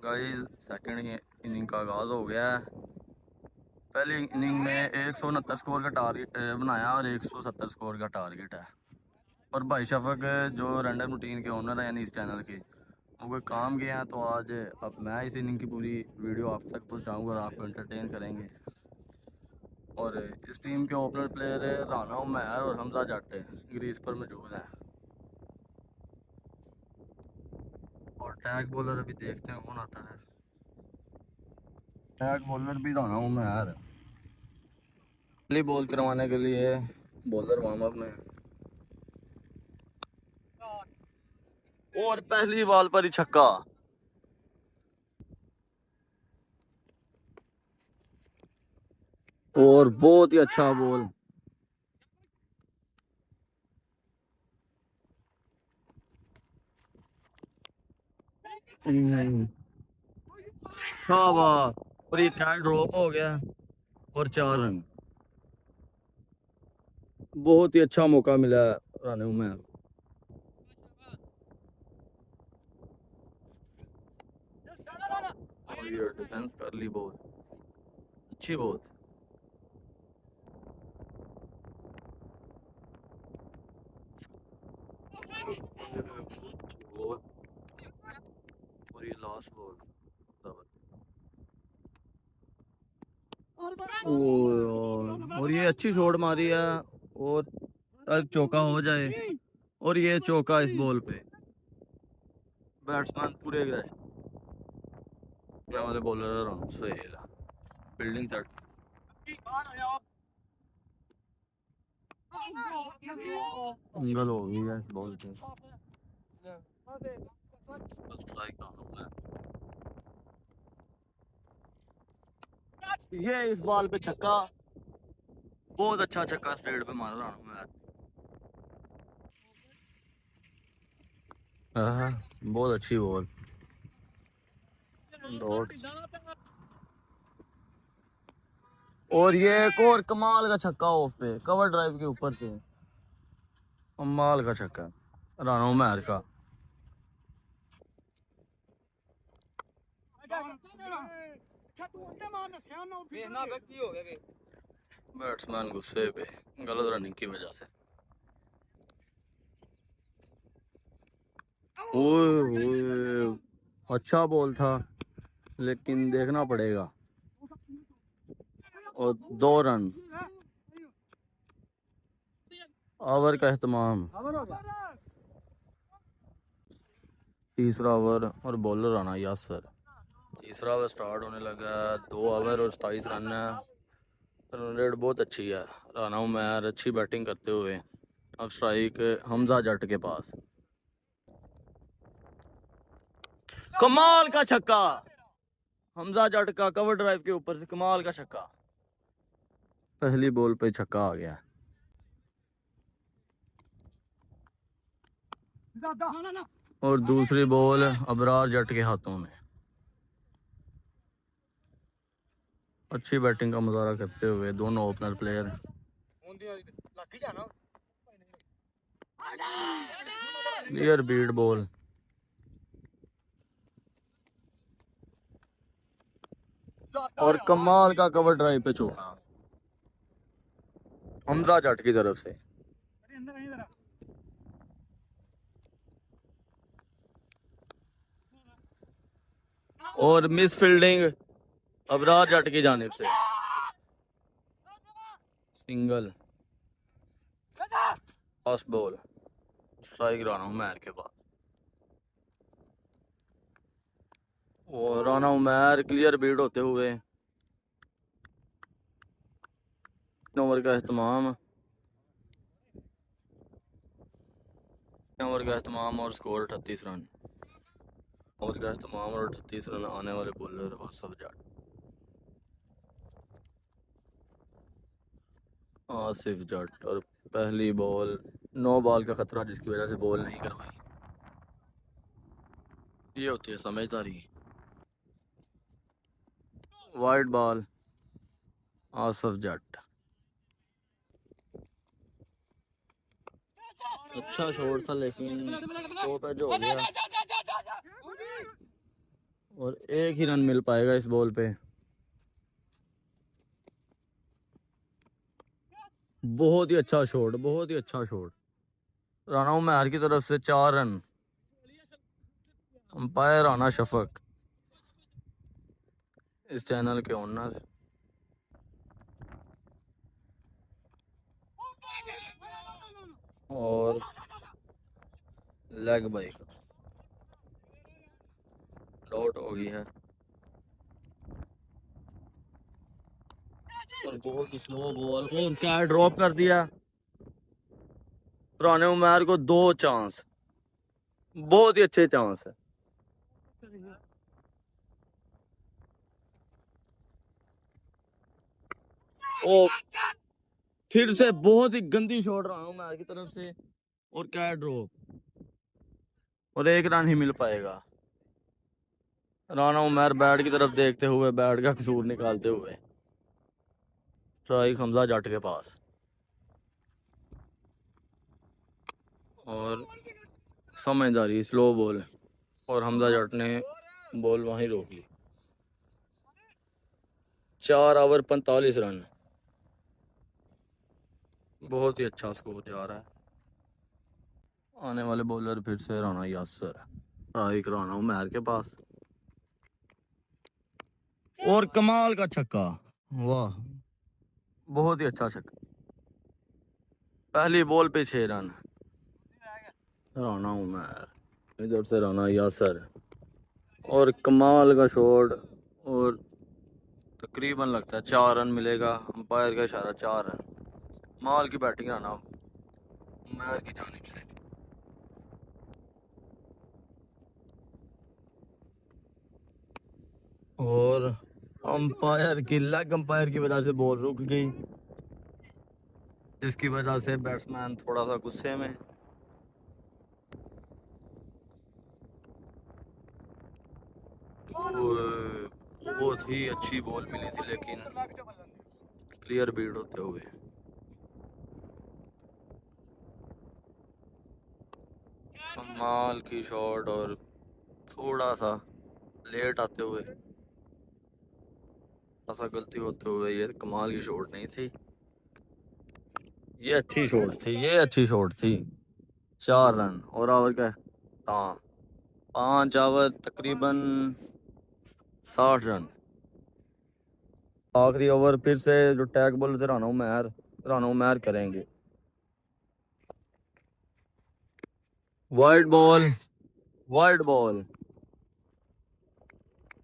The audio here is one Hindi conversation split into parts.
गाइस सेकंड इनिंग का आगाज़ हो गया है। पहली इनिंग में 169 स्कोर का टारगेट बनाया और 170 स्कोर का टारगेट है। और भाई शफक जो रैंडम रूटीन के ओनर हैं यानी इस चैनल के, वो कोई काम गए हैं, तो आज अब मैं इस इनिंग की पूरी वीडियो आप तक पहुँचाऊँगा और आपको एंटरटेन करेंगे। और इस टीम के ओपनर प्लेयर राना उमैर और हमजा जट ग्रीज पर मौजूद हैं। और टैग बॉलर अभी देखते हैं कौन आता है। टैग बॉलर भी राना उमैर पहली बॉल करवाने के लिए बॉलर वार्म अप में, और पहली बॉल पर ही छक्का। और बहुत ही अच्छा बॉल। शाबाश। और ये कैच ड्रॉप हो गया और 4 रन। बहुत ही अच्छा मौका मिला राना उमैर। डिफेंस कर ली बॉल अच्छी बहुत। और ये लास्ट बॉल और ये अच्छी शॉट मारी है और चौका हो जाए। और ये चौका इस बॉल पे बैट्समैन पूरे वाले बॉलर सुहेल फील्डिंग चढ़ सिंगल हो गई है बॉल पे। ये इस बॉल पे छक्का, बहुत अच्छा छक्का स्ट्रेट पे मारा रहा हूँ। बहुत अच्छी बॉल डॉट। और ये एक और कमाल का छक्का ऑफ पे कवर ड्राइव के ऊपर से, कमाल का छक्का राना उमैर का। बैट्समैन गुस्से पे गलत रनिंग की वजह से। ओए अच्छा बॉल था लेकिन देखना पड़ेगा। और 2 रन ओवर का एहतमाम। तीसरा ओवर और बॉलर आना यासर। तीसरा ओवर स्टार्ट होने लगा। 2 ओवर और 27 रन है। रन रेट बहुत अच्छी है राना उमैर अच्छी बैटिंग करते हुए। अब स्ट्राइक हमजा जट के पास। कमाल का छक्का हमजा जट का कवर ड्राइव के ऊपर से, कमाल का छक्का। पहली बॉल पे छक्का आ गया। और दूसरी बॉल अबरार जट के हाथों में। अच्छी बैटिंग का मुजाहरा करते हुए दोनों opener player. Clear beat ball. और कमाल का कवर ड्राइव पे चौका हमजा जट की तरफ से। और मिस फील्डिंग अबरार जट की जानिब से। Single fast ball strike Rana Umair के पास। और राना उमैर क्लियर बीट होते हुए ओवर का एहतमाम। ओवर का एहतमाम और स्कोर 38 रन। ओवर का एहतमाम और 38 रन आने वाले बॉलर आसिफ जट। आसिफ जट और पहली बॉल 9 बॉल का खतरा जिसकी वजह से बॉल नहीं करवाई। ये होती है समझदारी। वाइड बॉल आसिफ जट। अच्छा शॉट था लेकिन टॉप एज हो गया। और एक ही रन मिल पाएगा इस बॉल पे। बहुत ही अच्छा शॉट, बहुत ही अच्छा शॉट। राना उमर की तरफ से 4 रन। अंपायर राना शफक, इस चैनल के ओनर। और लेग बाई आउट हो गई है। और बहुत स्लो बॉल, और क्या ड्रॉप कर दिया। राना उमर को 2 चांस, बहुत ही अच्छे चांस है। ओ, फिर से बहुत ही गंदी शॉट राना उमर की तरफ से, और क्या ड्रॉप, और एक रन ही मिल पाएगा। राना उमर बैट की तरफ देखते हुए, बैट का कसूर निकालते हुए। स्ट्राइक हमजा जट के पास, और समझदारी स्लो बॉल, और हमजा जट ने बॉल वहीं रोक ली। 4 ओवर 45 रन, बहुत ही अच्छा स्कोर जा रहा है। आने वाले बॉलर फिर से राना यासर, स्ट्राइक राना उमर के पास, और कमाल का छक्का, वाह, बहुत ही अच्छा छक्का। पहली बॉल पे 6 रन। राना उमर, इधर से राना यासर, और कमाल का शॉट, और तकरीबन लगता है 4 रन मिलेगा। अंपायर का इशारा 4 रन। माल की बैटिंग राना उमर की जानिब से। और अंपायर की लेग अंपायर की वजह से बॉल रुक गई, जिसकी वजह से बैट्समैन थोड़ा सा गुस्से में। बहुत ही अच्छी बॉल मिली थी, लेकिन क्लियर बीट होते हुए। कमाल की शॉट, और थोड़ा सा लेट आते हुए, ऐसा गलती होते हुए, ये कमाल की शॉट नहीं थी, ये अच्छी शॉट थी, ये अच्छी शॉट थी। 4 रन, और ओवर का काम, 5 ओवर तकरीबन 60 रन। आखिरी ओवर फिर से जो टैग बॉल से राना उमर करेंगे। Wide ball, wide ball,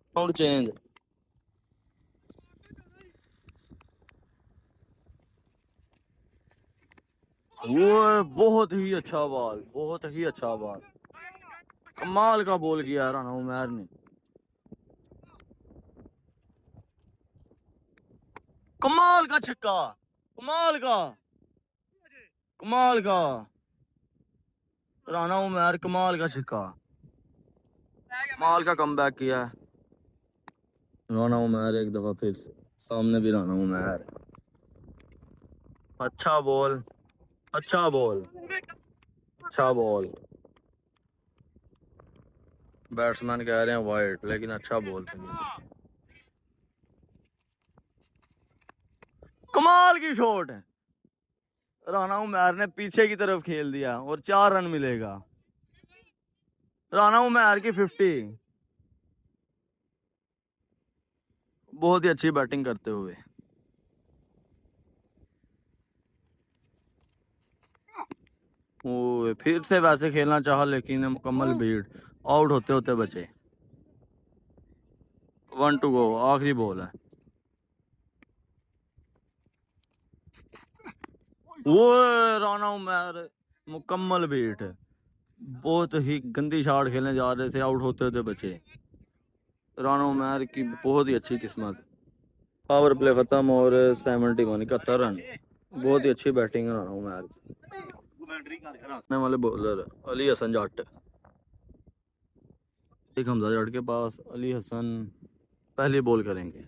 sound change. वो बहुत ही अच्छा बॉल, बहुत ही अच्छा बॉल, कमाल का बॉल किया राना उमर ने। कमाल का छक्का, कमाल का, कमाल का, राना उमर कमाल का छक्का, कमाल का कमबैक किया राना उमर। एक दफा फिर से सामने भी राना उमर, अच्छा बॉल, अच्छा बॉल, अच्छा बॉल। बैट्समैन कह रहे हैं वाइड, लेकिन अच्छा बॉल था। कमाल की शॉट है, राना उमर ने पीछे की तरफ खेल दिया, और 4 रन मिलेगा। राना उमर की 50, बहुत ही अच्छी बैटिंग करते हुए। वो फिर से वैसे खेलना चाहा, लेकिन मुकम्मल भीड़, आउट होते होते बचे। 1 टू गो, आखिरी बॉल है। वो राना उमर मुकम्मल बीट, बहुत ही गंदी शॉट खेलने जा रहे थे, आउट होते होते बचे। राना उमर की बहुत ही अच्छी किस्मत। पावर प्ले खत्म, और 71, 71 रन, बहुत ही अच्छी बैटिंग है राना उमर। आने वाले बॉलर अली हसन जट, एक हमजा जट के पास। अली हसन पहली बॉल करेंगे,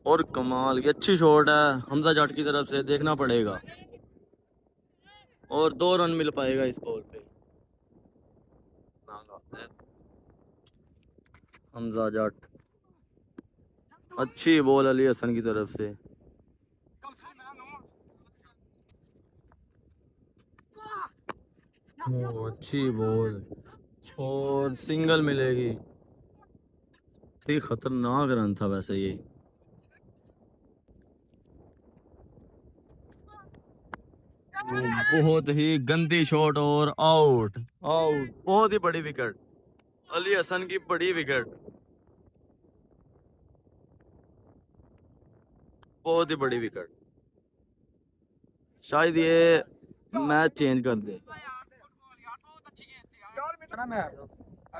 और कमाल की अच्छी शॉट है हमजा जट की तरफ से, देखना पड़ेगा, और 2 रन मिल पाएगा इस बॉल पे। हमजा जट। अच्छी बॉल अली हसन की तरफ से। अच्छी बॉल और सिंगल मिलेगी। ये खतरनाक रन था वैसे ये। बहुत ही गंदी शॉट और आउट। आउट, बहुत ही बड़ी विकेट, अली हसन की बड़ी विकेट, बहुत ही बड़ी विकेट। शायद ये मैच चेंज कर दे। ना मैं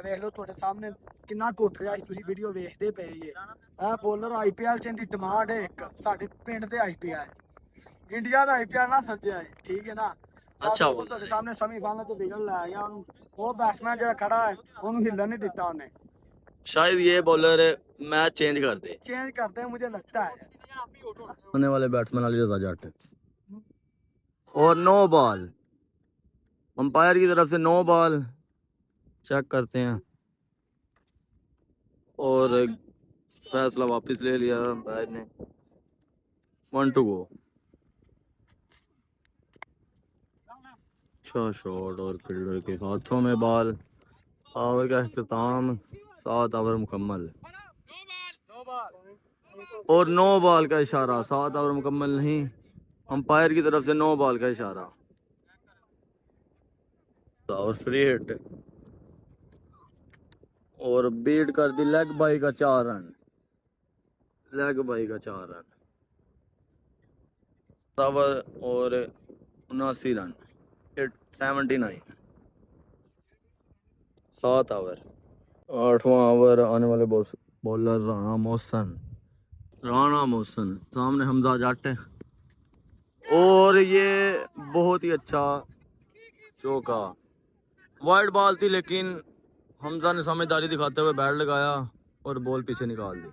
ਵੇਖ ਲਓ ਤੁਹਾਡੇ ਸਾਹਮਣੇ ਕਿੰਨਾ ਘੁੱਟ ਰਿਹਾ ਤੁਸੀਂ ਵੀਡੀਓ ਵੇਖਦੇ ਪਏ ਜੇ ਇਹ ਬੋਲਰ ਆਈਪੀਐਲ ਚ ਦੀ ਡਿਮਾਂਡ ਹੈ ਇੱਕ ਸਾਡੇ ਪਿੰਡ ਦੇ ਆਈਪੀਐਲ ਇੰਡੀਆ ਦਾ ਆਈਪੀਐਲ ਨਾ ਸੱਜਿਆ ਹੈ ਠੀਕ ਹੈ ਨਾ अच्छा ਉਹ ਤੁਹਾਡੇ ਸਾਹਮਣੇ ਸੈਮੀਫਾਈਨਲ ਤੋਂ ਵਿਕਟ ਲੈ ਗਿਆ ਉਹਨੂੰ ਉਹ ਬੈਟਸਮੈਨ ਜਿਹੜਾ ਖੜਾ ਹੈ ਉਹਨੂੰ ਹਿੱਲਣ ਨਹੀਂ ਦਿੱਤਾ ਉਹਨੇ शायद ये बॉलर मैच चेंज कर दे। चेंज करते हैं मुझे लगता है होने वाले बैट्समैन अली रजा जट और नो बॉल, अंपायर की तरफ से नो बॉल। चेक करते हैं और फैसला वापस ले लिया अंपायर ने। 1 to go। अच्छा शॉट और फील्डर के हाथों में बॉल। ओवर का अख्ताम, 7 ओवर मुकम्मल और नो बॉल का इशारा। 7 ओवर मुकम्मल नहीं, अंपायर की तरफ से नो बॉल का इशारा और फ्री हिट और बीट कर दी लेग बाई का 4 रन। लेग बाई का 4 रन, ओवर और 79 रन, 79। 7 ओवर, 8वां ओवर आने वाले बॉलर राणा मोहसन। राणा मोहसन सामने हमजा जट और ये बहुत ही अच्छा चौका। वाइड बॉल थी लेकिन हमजा ने समझदारी दिखाते हुए बैट लगाया और बॉल पीछे निकाल दी।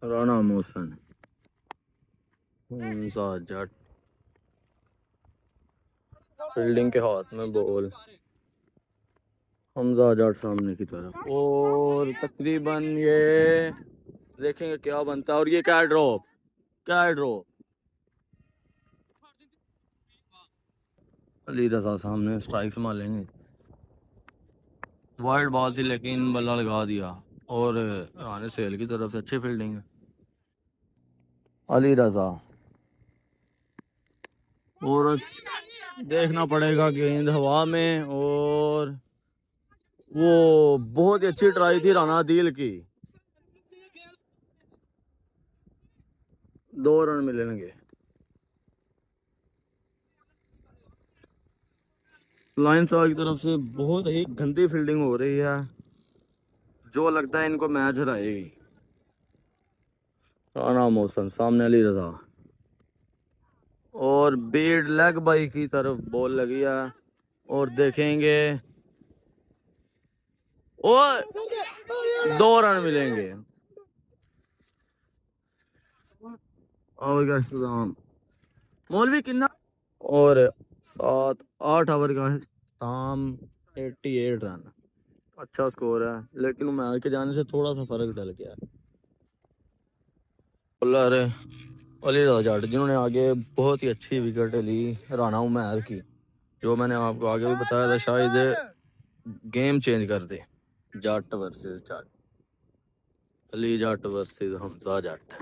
राणा मोहसन, हमजा जट, फील्डिंग के हाथ में बॉल, हमजा जट सामने की तरफ और तकरीबन ये देखेंगे क्या बनता है। और ये क्या ड्रॉप, क्या ड्रॉप। अली रजा सामने स्ट्राइक संभालेंगे। वाइड बॉल थी लेकिन बल्ला लगा दिया और राने सेल की तरफ से अच्छी फील्डिंग। अली रजा और देखना पड़ेगा गेंद हवा में और वो बहुत ही अच्छी ट्राई थी राना दिल की। 2 रन मिलेंगे। लाइन साल की तरफ से बहुत ही गंदी फील्डिंग हो रही है, जो लगता है इनको मैच हराएगी। राना मोहसन सामने अली रजा और बीड लेग बाई की तरफ बॉल लगी है और देखेंगे और 2 रन मिलेंगे। ओवर का इख्तिताम मौलवी किन्ना और 7-8 ओवर का इख्तिताम, 88 रन। अच्छा स्कोर है लेकिन उमर के जाने से थोड़ा सा फर्क डल गया। बॉलर अली रजा जाट जिन्होंने आगे बहुत ही अच्छी विकेट ली राना उमर की, जो मैंने आपको आगे भी बताया था शायद गेम चेंज कर दे। जट वर्सेस जट, अली जट वर्सेस हमजा जट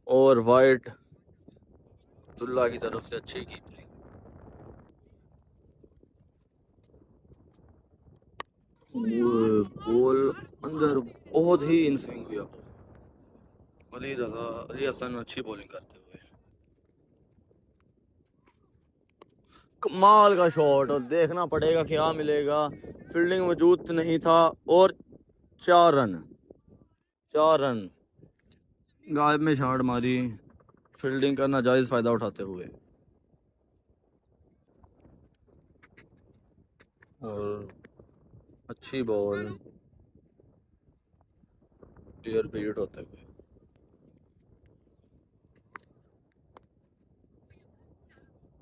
और वाइट अब्दुल्ला की तरफ से अच्छी की थी। बॉल अंदर बहुत ही इन स्विंग हुआ। अली रजा, अली हसन अच्छी बॉलिंग करते हुए। कमाल का शॉट और देखना पड़ेगा क्या मिलेगा। फील्डिंग मौजूद नहीं था और 4 रन, 4 रन। गायब में छाड़ मारी फील्डिंग का नाजायज फायदा उठाते हुए और अच्छी बॉल क्लियर पीरियड होते हुए।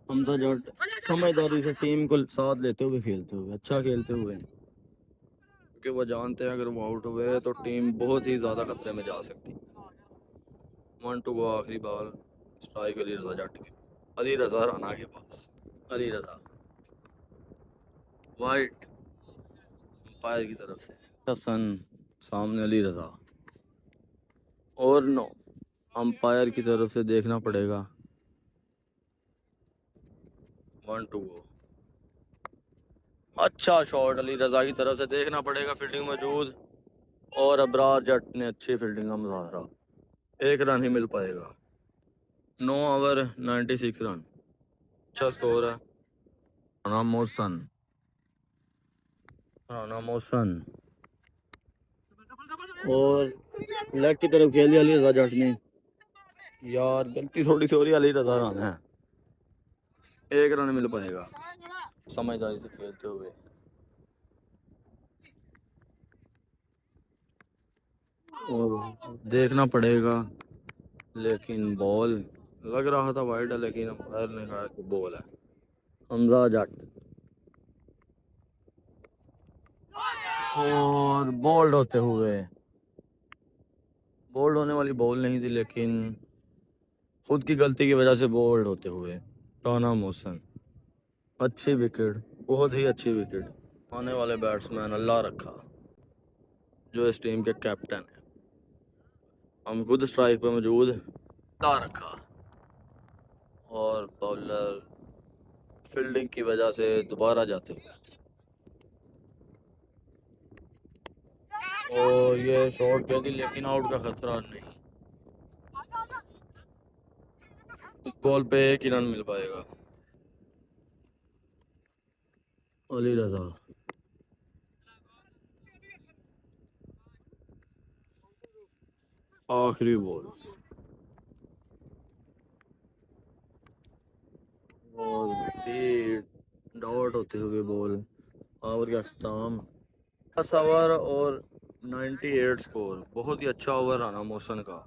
हमजा जट समझदारी से टीम को साथ लेते हुए खेलते हुए अच्छा खेलते हुए, क्योंकि वो जानते हैं अगर वो आउट हुए तो टीम बहुत ही ज़्यादा खतरे में जा सकती। 1-2 को आखिरी बॉल स्ट्राइक अली रजा जट के, अली रजा राना के पास। अली रजा वाइट अंपायर की तरफ से, हसन सामने अली रजा, और नो अंपायर की तरफ से देखना पड़ेगा। 1-2 को अच्छा शॉट अली रजा की तरफ से, देखना पड़ेगा फील्डिंग मौजूद, और अबरार जट ने अच्छी फील्डिंग का मुजाहरा, 1 रन ही मिल पाएगा। 9 ओवर 96 रन, अच्छा स्कोर है। राना मोहसन, राना मोहसन, और लेग की तरफ खेल दिया अली रजा जट ने। यार गलती थोड़ी सी हो रही है, अली रजा राना है, 1 रन मिल पाएगा समझदारी से खेलते हुए। और देखना पड़ेगा, लेकिन बॉल लग रहा था वाइड है, लेकिन अंपायर ने कहा कि बॉल है। हमजा जट, और बोल्ड होते हुए, बोल्ड होने वाली बॉल नहीं थी, लेकिन खुद की गलती की वजह से बोल्ड होते हुए राना मोहसन। अच्छी विकेट, बहुत ही अच्छी विकेट। आने वाले बैट्समैन अल्लाह रखा जो इस टीम के कैप्टन है, हम खुद स्ट्राइक पे मौजूद, अल्लाह रखा, और बॉलर फील्डिंग की वजह से दोबारा जाते हुए, और ये शॉट कह दी, लेकिन आउट का खतरा नहीं, इस बॉल पे 1 ही रन मिल पाएगा। अली रजा, आखिरी बॉल, और डॉट होते हुए बॉल, ओवर का अख्ताम। 10 ओवर और 98 स्कोर, बहुत ही अच्छा ओवर राना मोहसन का।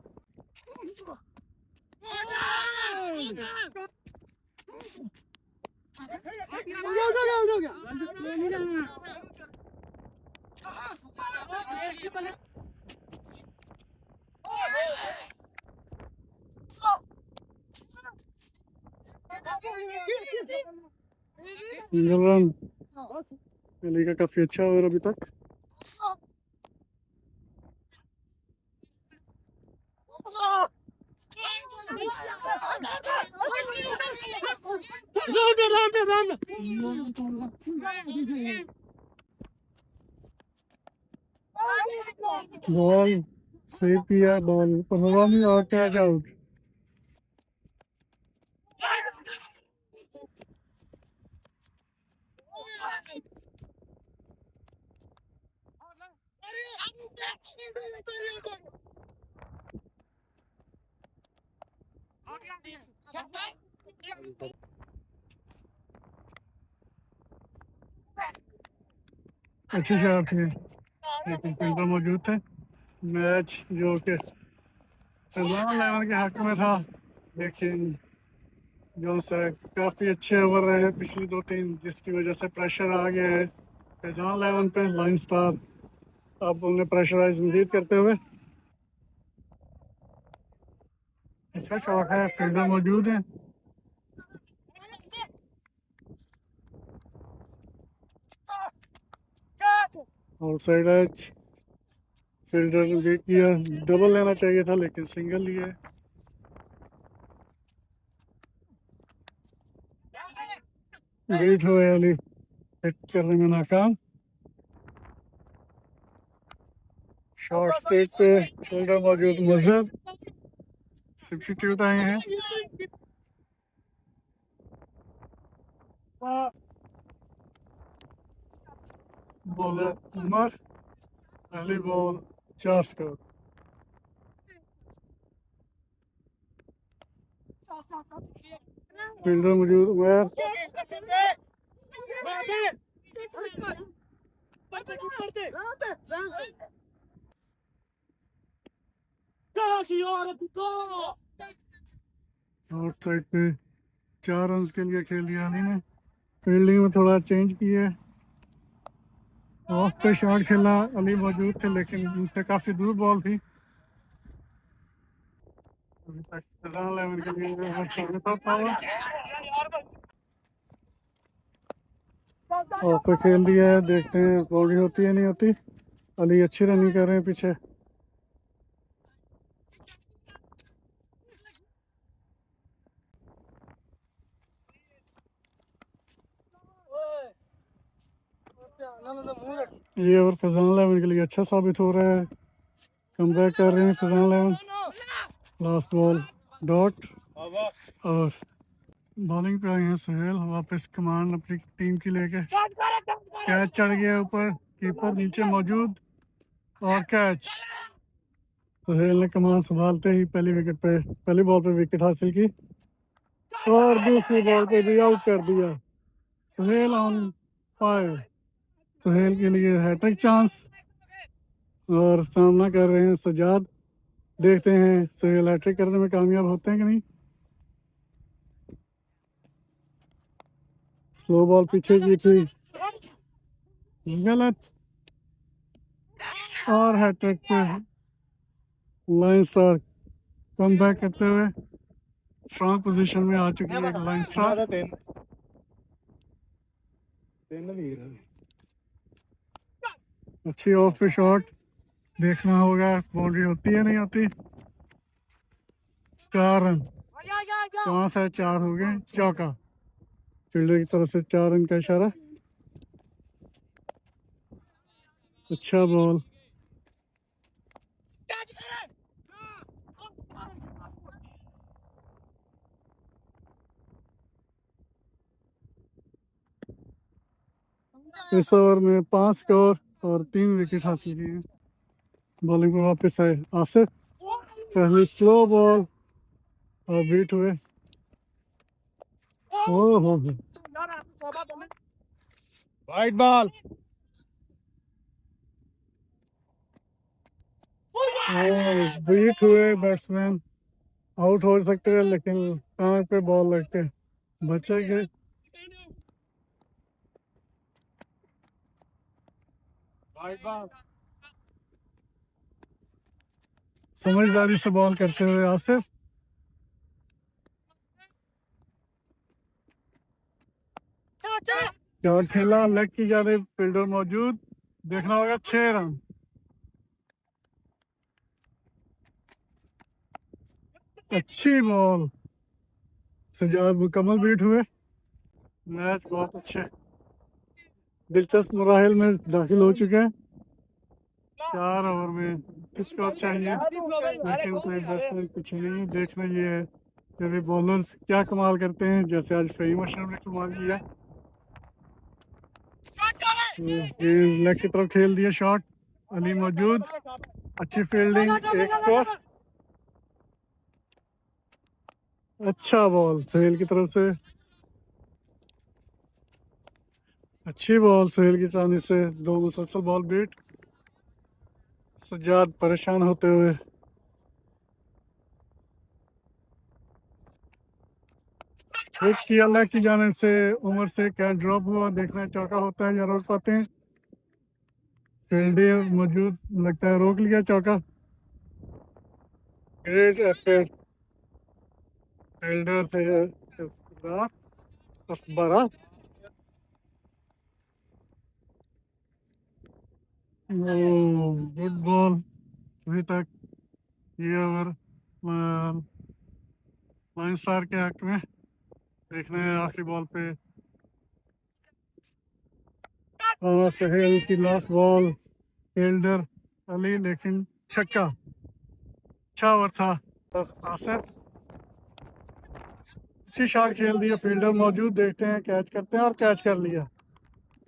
रन अली का काफी अच्छा ओवर अभी तक। बॉल सही किया, बॉल 15 में और कैच आउट। अच्छे शॉट थे, लेकिन फील्डर मौजूद थे। मैच जो कि फैजान लेवन के हक में था, लेकिन जो से काफ़ी अच्छे ओवर रहे हैं पिछली 2-3, जिसकी वजह से प्रेशर आ गया है फैजान लेवन पे। लाइन स्टार अब उन्हें प्रेशराइज मजीद करते हुए, अच्छा शॉट है, फील्डर मौजूद है। आउटसाइड एज, फील्डर ने भी किया, डबल लेना चाहिए था लेकिन सिंगल लिए। गेट हुए अली हिट करने में नाकाम। शॉर्ट स्टेज पे फील्डर मौजूद, मजहर सब्स्टिट्यूट आए हैं। बॉलर उमर, पहली बॉल 4 स्कोर। फील्डर मौजूद उमर, आउट साइड पे 4 रन के लिए खेल दिया अली ने। फील्डिंग में थोड़ा चेंज किया, ऑफ पे शॉट खेला, अली मौजूद थे लेकिन उनसे काफ़ी दूर बॉल थी। अभी तक 11 के लिए हर सामने था पावर। ऑफ पे खेल दिया है, देखते हैं बाउंड्री होती है नहीं होती। अली अच्छी रनिंग कर रहे हैं पीछे। ये ओवर फैजान 11 के लिए अच्छा साबित हो रहा है। कम बैक कर रहे हैं फैजान 11। लास्ट बॉल डॉट और बॉलिंग पे आए हैं सुहेल। वापस कमांड अपनी टीम की लेके, कैच चढ़ गया ऊपर, कीपर नीचे मौजूद और कैच। सुहेल ने कमान संभालते ही पहली बॉल पे विकेट हासिल की और दूसरी बॉल पे भी आउट कर दिया। Suhail on fire. सुहेल के लिए हैट्रिक चांस और सामना कर रहे हैं सजाद। देखते हैं सुहेल हैट्रिक करने में कामयाब होते हैं कि नहीं। स्लो बॉल पीछे की थी, गलत, और हैट्रिक पे लाइन स्टार कम बैक करते हुए स्ट्रॉन्ग पोजीशन में आ चुकी है लाइन स्टार। अच्छी ऑफ पे शॉट, देखना होगा बाउंड्री होती है नहीं होती। 4 रन, चांस है 4 हो गए, चौका। फील्डर की तरफ से 4 रन का इशारा। अच्छा बॉल, इस ओवर में 5 स्कोर और 3 विकेट हासिल किए। बॉलिंग पे वापस आए आसिफ। पहले स्लो बॉल और बीट हुए। ओहो, वाइड बॉल, बीट हुए बैट्समैन। आउट हो सकते हैं लेकिन कहाँ पे बॉल लग के बचेंगे। समझदारी से बॉल करते हुए आसिफ। शॉट खेला, लेग की जानिब, फील्डर मौजूद, देखना होगा 6 रन। अच्छी बॉल, सजाद मुकम्मल बीट हुए। मैच बहुत अच्छे दिलचस्प मराहल में दाखिल हो चुके हैं। 4 ओवर में किसको चाहिए लेकिन कोई बैट्समैन कुछ नहीं। देखना ये है कि बॉलर्स क्या कमाल करते हैं, जैसे आज फ़हीम अशरफ ने कमाल किया। लेग की तरफ खेल दिया शॉट, अली मौजूद, अच्छी फील्डिंग, एक स्कोर। अच्छा बॉल सुहेल की तरफ से, अच्छी बॉल सुहेल की जानिब से, 2 मुसलसल बॉल बीट। सज्जाद परेशान होते हुए हिट किया लेग की जानिब से, उमर से कैच ड्रॉप हुआ। देखना चौका होता है या रोक पाते हैं। फील्डर मौजूद, लगता है रोक लिया चौका। ग्रेट एफर्ट फील्डर थे अफबरा। Good ball. अभी तक ये ओवर लाइन स्टार के हक में। देखना है आखिरी बॉल पे सहेल की लास्ट बॉल, फील्डर अली, लेकिन छक्का। अच्छा ओवर था आसिफ, अच्छी शॉट खेल दिया, फील्डर मौजूद, देखते हैं कैच करते हैं और कैच कर लिया।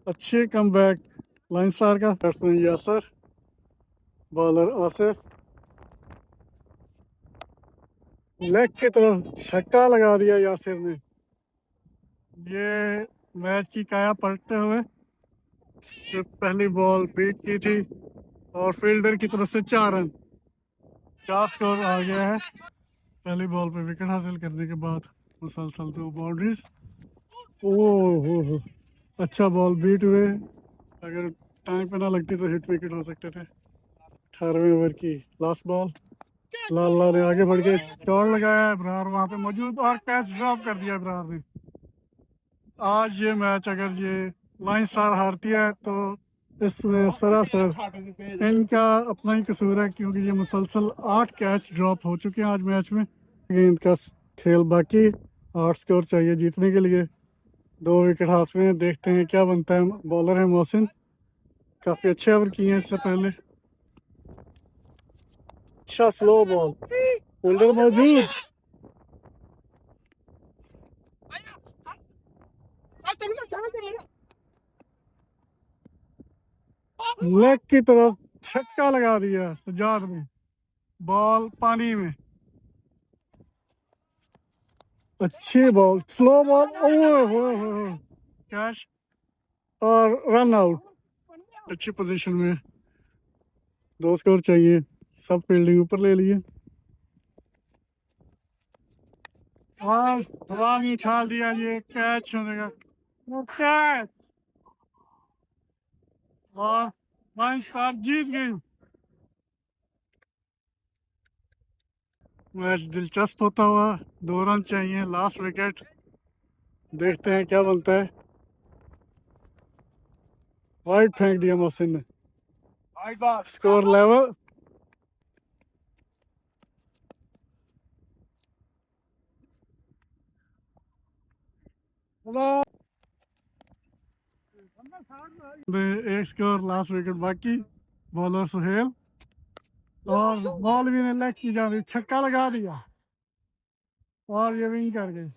अच्छी कम बैक लाइन स्टार का। Batsman Yasir, bowler Asif, leg की तरफ छक्का लगा दिया यासिर ने। ये मैच की काया पलटते हुए पहली बॉल बीट की थी और फील्डर की तरफ से 4 रन, 4 स्कोर आ गया है। पहली बॉल पे विकेट हासिल करने के बाद मुसलसल दो बाउंड्रीज। ओह, अच्छा बॉल बीट हुए, अगर टाइम पे ना लगती तो हिट विकेट हो सकते थे। 18वें ओवर की लास्ट बॉल, लाला ने आगे बढ़ के शॉट लगाया, इब्रार वहां पे मौजूद और कैच ड्रॉप कर दिया इब्रार ने। आज ये मैच अगर ये लाइन स्टार हारती है तो इसमें सरासर इनका अपना ही कसूर है, क्योंकि ये मुसलसल 8 कैच ड्रॉप हो चुके हैं आज मैच में। इनका खेल बाकी, 8 स्कोर चाहिए जीतने के लिए। 2 विकेट हाथ में, देखते हैं क्या बनता है। बॉलर है मोहसिन, काफी अच्छे ओवर किए हैं इससे पहले। अच्छा स्लो बॉल, फील्डर मौजूद, लेग की तरफ छक्का लगा दिया सजाद ने, बॉल पानी में। अच्छी बॉल, स्लो बॉल, ओह कैच और रन आउट। अच्छी पोजीशन में, 2 स्कोर चाहिए, सब फील्डिंग ऊपर ले लिए और हवा में उछाल दिया, ये कैच होने का कैच, और लाइन स्टार जीत गई। मैच दिलचस्प होता हुआ, 2 रन चाहिए, लास्ट विकेट, देखते हैं क्या बनता है। वाइड फेंक दिया मोहसिन ने, स्कोर लेवल। एक स्कोर, लास्ट विकेट बाकी। बॉलर सुहेल और बॉल भी ने लेग की जानी, छक्का लगा दिया और ये विंग कर गई।